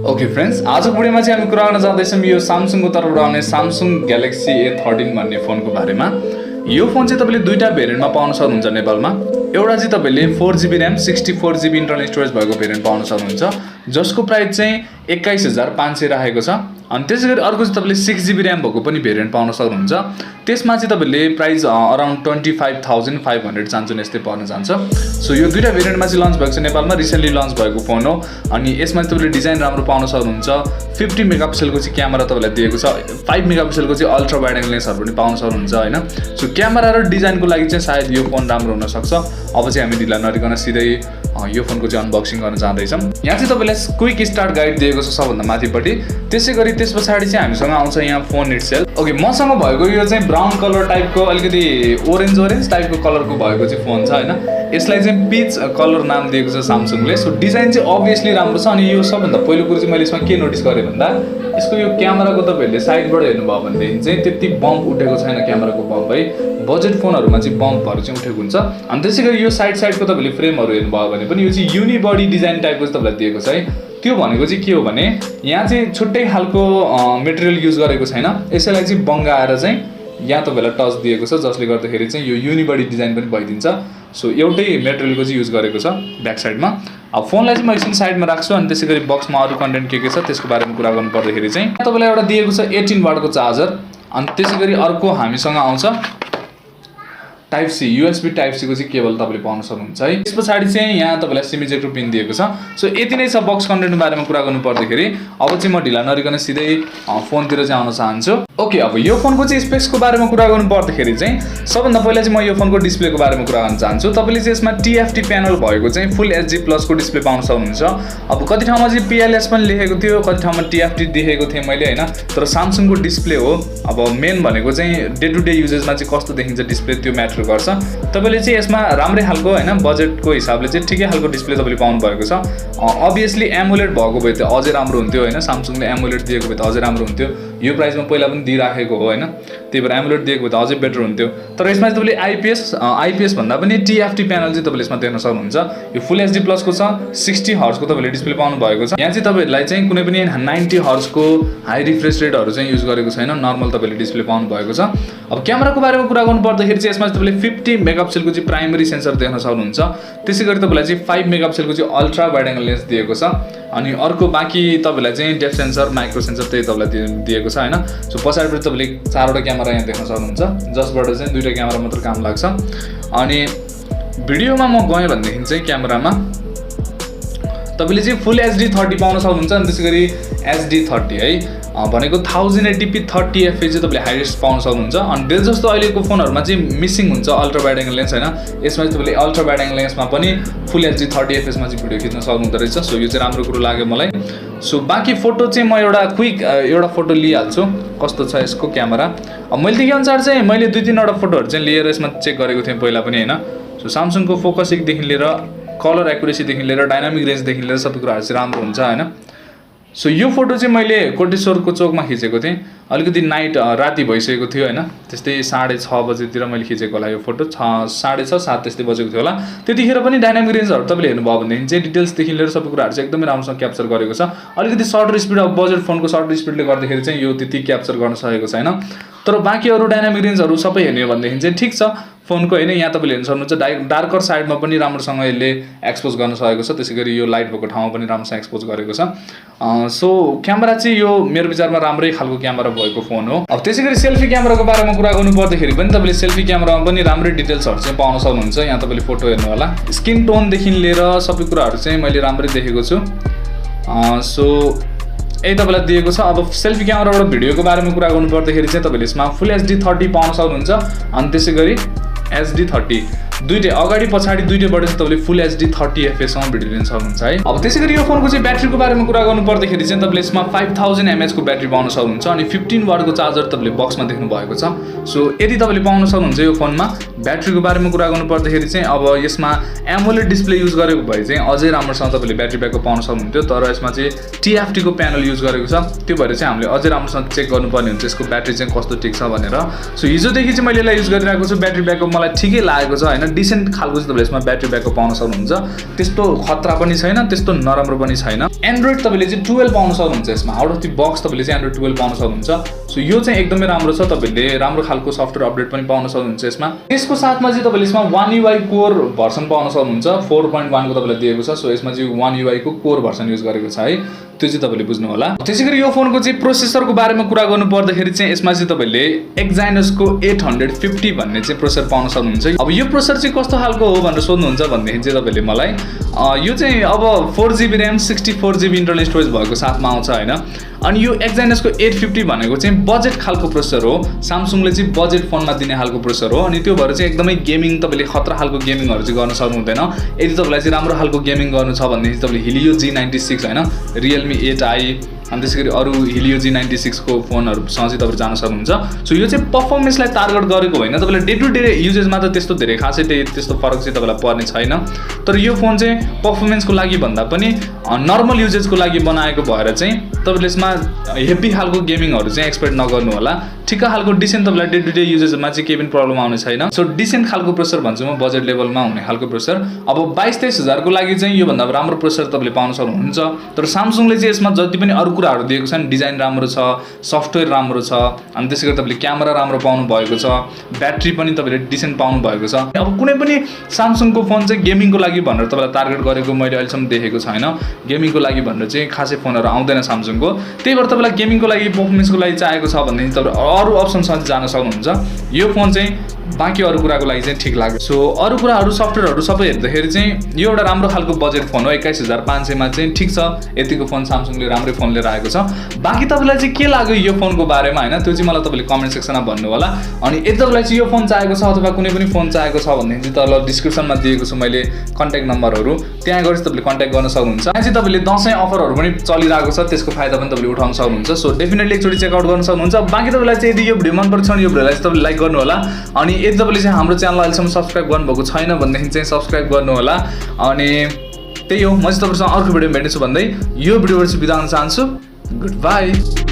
Okay friends, आजको भिडियोमा चाहिँ हामी कुरा गर्न जाँदैछौँ यो सामसङको तर्फबाट आउने सामसङ ग्यालेक्सी A13 भन्ने फोनको बारेमा। यो फोन चाहिँ तपाईले दुईटा भेरिएन्टमा पाउन सक्नुहुन्छ नेपालमा। एउटा चाहिँ तपाईले 4GB RAM 64GB internal storage भएको भेरिएन्ट पाउन सक्नुहुन्छ, जसको प्राइस चाहिँ 21500 राखेको छ। अनि त्यसैगरी अर्को चाहिँ तपाईले 6GB र्याम भएको पनि भेरिएन्ट पाउन सक्नुहुन्छ। त्यसमा चाहिँ तपाईले प्राइस अराउन्ड 25500 चाहन्छ यस्तै पर्न जान्छ। सो यो दुईटा भेरिएन्टमा चाहिँ लन्च भएको छ नेपालमा, रिसेन्टली लन्च भएको फोन हो। अनि यसमा तपाईले डिजाइन राम्रो पाउन सक्नुहुन्छ। 50 मेगापिक्सलको चाहिँ क्यामेरा तपाईलाई दिएको छ, 5 मेगापिक्सलको चाहिँ अल्ट्रा वाइड एङ्गल लेन्सहरु पनि पाउन सक्नुहुन्छ हैन। सो क्यामेरा र डिजाइनको लागि चाहिँ सायद यो फोन राम्रो हुन सक्छ। अब चाहिँ हामी ढिला नरिकन सिधै यो फोनको चाहिँ अनबक्सिङ गर्न जाँदैछौँ। यहाँ चाहिँ तपाईलाई क्विक स्टार्ट गाइड दिएको छ सबभन्दा माथिपट्टि। त्यसैगरी त्यसपछि चाहिँ हामीसँग आउँछ यहाँ फोन इटसेल्फ। ओके, मसँग भएको यो चाहिँ ब्राउन कलर टाइपको अलिकति ओरेन्ज टाइपको कलरको भएको चाहिँ फोन छ हैन। यसलाई चाहिँ पिच कलर नाम दिएको छ सामसङले। सो डिजाइन चाहिँ अभियसली राम्रो छ। अनि यो सबभन्दा पहिलो कुरो चाहिँ मैले यसमा के नोटिस गरेँ भन्दा यसको यो क्यामेराको तपाईहरुले साइडबाट हेर्नुभयो भनेदेखि चाहिँ त्यति बम्प उठेको छैन क्यामेराको बम्प है। बजेट फोनहरुमा चाहिँ बम्पहरु चाहिँ उठेको हुन्छ। अनि त्यसैगरी यो साइडको तपाईले फ्रेमहरु हेर्नुभयो भने पनि यो चाहिँ युनिबडी डिजाइन टाइपको चाहिँ तपाईलाई दिएको छ है। त्यो भनेको चाहिँ के हो भने यहाँ चाहिँ छुट्टै खालको मटेरियल युज गरेको छैन। यसैलाई चाहिँ बङ्गाएर चाहिँ यहाँ तपाईलाई टच दिएको छ, जसले गर्दाखेरि चाहिँ यो युनिबडी डिजाइन पनि भइदिन्छ। सो एउटै मटेरियलको चाहिँ युज गरेको छ ब्याक साइडमा। अब फोनलाई चाहिँ म एकछिन साइडमा राख्छु। अनि त्यसैगरी बक्समा अरु कन्टेन्ट के छ त्यसको बारेमा कुरा गर्नु पर्दाखेरि चाहिँ तपाईलाई एउटा दिएको छ 18 वाटको चार्जर। अनि त्यसैगरी अर्को हामीसँग आउँछ type C USB type C को चाहिँ केबल तपाईले पाउन सक्नुहुन्छ है। त्यसपछि चाहिँ यहाँ तपाईलाई सिम इजेक्टर पिन दिएको छ। सो यति नै छ बक्स कन्टेन्टको बारेमा कुरा गर्नु पर्दाखेरि। अब चाहिँ म ढिला नरिकन सिधै फोनतिर चाहिँ आउन चाहन्छु। ओके, अब यो फोनको चाहिँ स्पेक्सको बारेमा कुरा गर्नु पर्दाखेरि चाहिँ सबभन्दा पहिला चाहिँ म यो फोनको डिस्प्लेको बारेमा कुरा गर्न चाहन्छु। तपाईले चाहिँ यसमा TFT प्यानल भएको चाहिँ फुल HD प्लस को डिस्प्ले पाउन सक्नुहुन्छ। अब कति ठाउँमा चाहिँ PLS पनि लेखेको थियो, कति ठाउँमा TFT देखेको थिए मैले हैन। तर सामसङको डिस्प्ले हो। अब मेन भनेको चाहिँ डे टु डे युजेसमा चाहिँ कस्तो देखिन्छ डिस्प्ले त्यो म्याटर गर्छ। तपाईले चाहिँ यसमा राम्रै खालको हैन बजेटको हिसाबले चाहिँ ठिकै खालको डिस्प्ले तपाईले पाउनु भएको छ। अभियसली एमोलेड भएको भए त अझै राम्रो हुन्थ्यो हैन। सामसङले एमोलेड दिएको भए त अझै राम्रो हुन्थ्यो। यो प्राइसमा पहिला पनि दिइराखेको हो हैन। त्यही भएर एमोलेड दिएको भए त अझै बेटर हुन्थ्यो। तर यसमा चाहिँ तपाईले IPS भन्दा पनि TFT प्यानल चाहिँ तपाईले यसमा देख्न सक्नुहुन्छ। यो फुल HD प्लस को छ, 60 हर्ट्ज को तपाईले डिस्प्ले पाउनु भएको छ। यहाँ चाहिँ तपाईहरुलाई चाहिँ कुनै पनि 90 हर्ट्ज को हाई रिफ्रेश रेटहरु चाहिँ युज गरेको छैन, नर्मल तपाईले डिस्प्ले पाउनु भएको छ। अब क्यामेराको बारेमा कुरा गर्नु पर्दाखेरि चाहिँ यसमा तपाईले 50 मेगापिक्सलको चाहिँ प्राइमरी सेन्सर देख्न सक्नुहुन्छ। त्यसैगरी तपाईलाई चाहिँ 5 मेगापिक्सलको चाहिँ अल्ट्रा वाइड एङ्गल लेन्स दिएको छ। अनि अर्को बाँकी तपाईलाई चाहिँ डेप्थ सेन्सर, माइक्रो सेन्सर त्यही तपाईलाई दिएको छ हैन। सो पछाडिबाट तपाईले 4वटा क्यामेरा यहाँ देख्न सक्नुहुन्छ, जसबाट चाहिँ 2टा क्यामेरा मात्र काम लाग्छ। अनि भिडियोमा म गएँ भनेदेखि चाहिँ क्यामेरामा तपाईले चाहिँ फुल HD 30 पाउन सक्नुहुन्छ। अनि त्यसैगरी HD 30 है भनेको 1080p 30 fps चाहिँ तपाईले हाइएस्ट पाउन सक्नुहुन्छ। अनि बेल जस्तो अहिलेको फोनहरुमा चाहिँ मिसिङ हुन्छ अल्ट्रा वाइड एङ्गल लेन्स हैन। यसमा चाहिँ तपाईले अल्ट्रा वाइड एङ्गल लेन्समा पनि फुल HD 30 fps मा चाहिँ भिडियो खिच्न सक्नुहुँदो रहेछ। सो यो चाहिँ राम्रो कुरो लाग्यो मलाई। सो बाँकी फोटो चाहिँ म एउटा फोटो लिइहाल्छु कस्तो छ यसको क्यामेरा। अब मैले देखे अनुसार चाहिँ मैले 2-3 वटा फोटोहरु चाहिँ लिएर यसमा चेक गरेको थिएँ पहिला पनि हैन। सो सामसङको फोकसिङ देखि लिएर कलर एक्युरेसी देखि लिएर डायनामिक रेन्ज देखि लिएर सबै कुराहरु चाहिँ राम्रो हुन्छ हैन। सो यो फोटो चाहिँ मैले कोटेश्वरको चोकमा खिचेको थिएँ। अलिकति नाइट राति भइसकेको थियो हैन। त्यस्तै 6:30 बजेतिर मैले खिचेको होला यो फोटो। 6:30 7 त्यस्तै बजेको थियो होला। त्यतिखेर पनि डायनामिक रेन्जहरु तपाईले हेर्नुभयो भनेदेखि चाहिँ डिटेल्स देखि लिएर सबै कुराहरु चाहिँ एकदमै राम्रोसँग क्याप्चर गरेको छ। अलिकति सर्ट स्पिड अब बजेट फोनको सर्ट स्पिडले गर्दाखेरि चाहिँ यो त्यति क्याप्चर गर्न सकेको छैन। तर बाँकी अरु डायनामिक रेन्जहरु सबै हेर्ने हो भनेदेखि चाहिँ ठीक छ फोनको हैन। यहाँ तपाईले हेर्न सक्नुहुन्छ डार्कर साइडमा पनि राम्रोसँग यसले एक्सपोज गर्न सकेको छ। त्यसैगरी यो लाइट भएको ठाउँमा पनि राम्रोसँग एक्सपोज गरेको छ। सो क्यामेरा चाहिँ यो मेरो विचारमा राम्रै खालको क्यामेरा भएको फोन हो। अब त्यसैगरी सेल्फी क्यामेराको बारेमा कुरा गर्नु पर्दाखेरि पनि तपाईले सेल्फी क्यामेरामा पनि राम्रै डिटेल्सहरु चाहिँ पाउन सक्नुहुन्छ। यहाँ तपाईले फोटो हेर्नु होला, स्किन टोन देखि लिएर सबै कुराहरु चाहिँ मैले राम्रै देखेको छु। सो यही तपाईलाई दिएको छ। अब सेल्फी क्यामेराबाट भिडियोको बारेमा कुरा गर्नु पर्दाखेरि चाहिँ तपाईले यसमा फुल HD 30 पाउन सक्नुहुन्छ। अनि त्यसैगरी HD 30 दुईटै अगाडि पछाडी दुईटैबाट चाहिँ तपाईले फुल HD 30 fps सम्म भिडियो लिन सक्नुहुन्छ है। अब त्यसैगरी यो फोनको चाहिँ ब्याट्रीको बारेमा कुरा गर्नु पर्दाखेरि चाहिँ तपाईले यसमा 5000 mAh को ब्याट्री पाउन सक्नुहुन्छ। अनि 15 वाटको चार्जर तपाईले बक्समा देख्नु भएको छ। सो यदि तपाईले पाउन सक्नुहुन्छ यो फोनमा। ब्याट्रीको बारेमा कुरा गर्नु पर्दाखेरि चाहिँ अब यसमा एमोलेड डिस्प्ले युज गरेको भए चाहिँ अझै राम्रोसँग तपाईले ब्याट्री ब्याकअप पाउन सक्नुहुन्थ्यो। तर यसमा चाहिँ TFT को प्यानल युज गरेको छ। त्यो भएर चाहिँ हामीले अझै राम्रोसँग चेक गर्नुपर्ने हुन्छ यसको ब्याट्री चाहिँ कस्तो टिक्छ भनेर। सो हिजोदेखि चाहिँ मैले यसलाई युज गरिरहेको छु। ब्याट्री ब्याकअप मलाई ठिकै लागेको छ हैन। डिसेन्ट खालको चाहिँ तपाईँले यसमा ब्याट्री ब्याकअप पाउन सक्नुहुन्छ। त्यस्तो खतरा पनि छैन, त्यस्तो नराम्रो पनि छैन। एन्ड्रोइड तपाईँले चाहिँ 12 पाउन सक्नुहुन्छ यसमा। आउट अफ द बक्स तपाईँले चाहिँ एन्ड्रोइड 12 पाउन सक्नुहुन्छ। सो यो चाहिँ एकदमै राम्रो छ, तपाईँले राम्रो खालको सफ्टवेयर अपडेट पनि पाउन सक्नुहुन्छ यसमा। यसको साथमा चाहिँ तपाईँले यसमा One UI कोर भर्सन पाउन सक्नुहुन्छ। 4.1 को तपाईँलाई दिएको छ। सो यसमा चाहिँ One UI को कोर भर्सन युज गरेको छ है, त्यो चाहिँ तपाईँले बुझ्नु होला। त्यसैगरी यो फोनको चाहिँ प्रोसेसरको बारेमा कुरा गर्नु पर्दाखेरि चाहिँ यसमा चाहिँ तपाईँले एक्जाइनसको 850 भन्ने चाहिँ प्रोसेसर पाउन सक्नुहुन्छ। अब यो प्रोसेसर चाहिँ कस्तो खालको हो भनेर सोध्नुहुन्छ भनेदेखि चाहिँ तपाईँले मलाई यो चाहिँ अब 4GB RAM 64GB internal storage भएको साथमा आउँछ होइन। अनि यो एक्जाइनसको 850 भनेको चाहिँ बजेट खालको प्रोसेसर हो। सामसुङले चाहिँ बजेट फोनमा दिने खालको प्रोसेसर हो। अनि त्यो भएर चाहिँ एकदमै गेमिङ तपाईँले खतरा खालको गेमिङहरू चाहिँ गर्न सक्नु हुँदैन। यदि तपाईँलाई चाहिँ राम्रो खालको गेमिङ गर्नु छ भनेदेखि तपाईँले हिलियो G96 होइन, Realme 8i अनि त्यसैगरी अरू हिलियो G96 को फोनहरूसँग चाहिँ तपाईँले जान सक्नुहुन्छ। सो यो चाहिँ पर्फर्मेन्सलाई टार्गेट गरेको होइन, तपाईँले डे टु डे युजेसमा त त्यस्तो धेरै खासै त्यस्तो फरक चाहिँ तपाईँलाई पर्ने छैन। तर यो फोन चाहिँ पर्फर्मेन्सको लागि भन्दा पनि नर्मल युजेसको लागि बनाएको भएर चाहिँ तपाईँले यसमा हेभी खालको गेमिङहरू चाहिँ एक्सपेक्ट नगर्नु होला। ठिक्क खालको डिसेन्ट तपाईँलाई डे टु डे युजेसमा चाहिँ केही पनि प्रब्लम आउने छैन। सो डिसेन्ट खालको प्रोसेसर भन्छु म, बजेट लेभलमा हुने खालको प्रोसेसर। अब 22-23 हजारको लागि चाहिँ योभन्दा राम्रो प्रोसेसर तपाईँले पाउन सक्नुहुन्छ। तर सामसुङले चाहिँ यसमा जति पनि अरू कुराहरू दिएको छ नि, डिजाइन राम्रो छ, सफ्टवेयर राम्रो छ, अनि त्यसै गरी तपाईँले क्यामेरा राम्रो पाउनु भएको छ, ब्याट्री पनि तपाईँले डिसेन्ट पाउनु भएको छ। अब कुनै पनि सामसुङको फोन चाहिँ गेमिङको लागि भनेर तपाईँलाई टार्गेट गरेको मैले अहिलेसम्म देखेको छैन। गेमिङको लागि भनेर चाहिँ खासै फोनहरू आउँदैन सामसुङको। त्यही भएर तपाईँलाई गेमिङको लागि पर्फर्मेन्सको लागि चाहिएको छ भनेदेखि तपाईँ अरू अप्सनसँग जान सक्नुहुन्छ। यो फोन चाहिँ बाँकी अरू कुराको लागि चाहिँ ठिक लाग्यो। सो अरू कुराहरू सफ्टवेयरहरू सबै हेर्दाखेरि चाहिँ यो एउटा राम्रो खालको बजेट फोन हो। 21500 मा चाहिँ ठिक छ, यतिको फोन सामसुङले राम्रै फोन लिएर आएको छ। बाँकी तपाईँलाई चाहिँ के लाग्यो यो फोनको बारेमा होइन, त्यो चाहिँ मलाई तपाईँले कमेन्ट सेक्सनमा भन्नु होला। अनि यदि तपाईँलाई चाहिँ यो फोन चाहिएको छ अथवा कुनै पनि फोन चाहिएको छ भनेदेखि चाहिँ तल डिस्क्रिप्सनमा दिएको छु मैले कन्ट्याक्ट नम्बरहरू, त्यहाँ गएर तपाईँले कन्ट्याक्ट गर्न सक्नुहुन्छ। त्यहाँ चाहिँ तपाईँले दसैँ अफरहरू पनि चलिरहेको छ, त्यसको फाइदा पनि तपाईँले उठाउन सक्नुहुन्छ। सो डेफिनेटली एकचोटि चेकआउट गर्न सक्नुहुन्छ। बाँकी तपाईँलाई चाहिँ यदि यो भिडियो मनपर्छ भने यो भिडियोलाई चाहिँ तपाईँले लाइक गर्नु होला। अनि यदि तपाईँले चाहिँ हाम्रो च्यानल अहिलेसम्म सब्सक्राइब गर्नुभएको छैन भनेदेखि चाहिँ सब्सक्राइब गर्नु होला। अनि त्यही हो, म चाहिँ तपाईँसँग अर्को भिडियोमा भेट्नेछु भन्दै यो भिडियोबाट चाहिँ बिदा हुन चाहन्छु। Good by.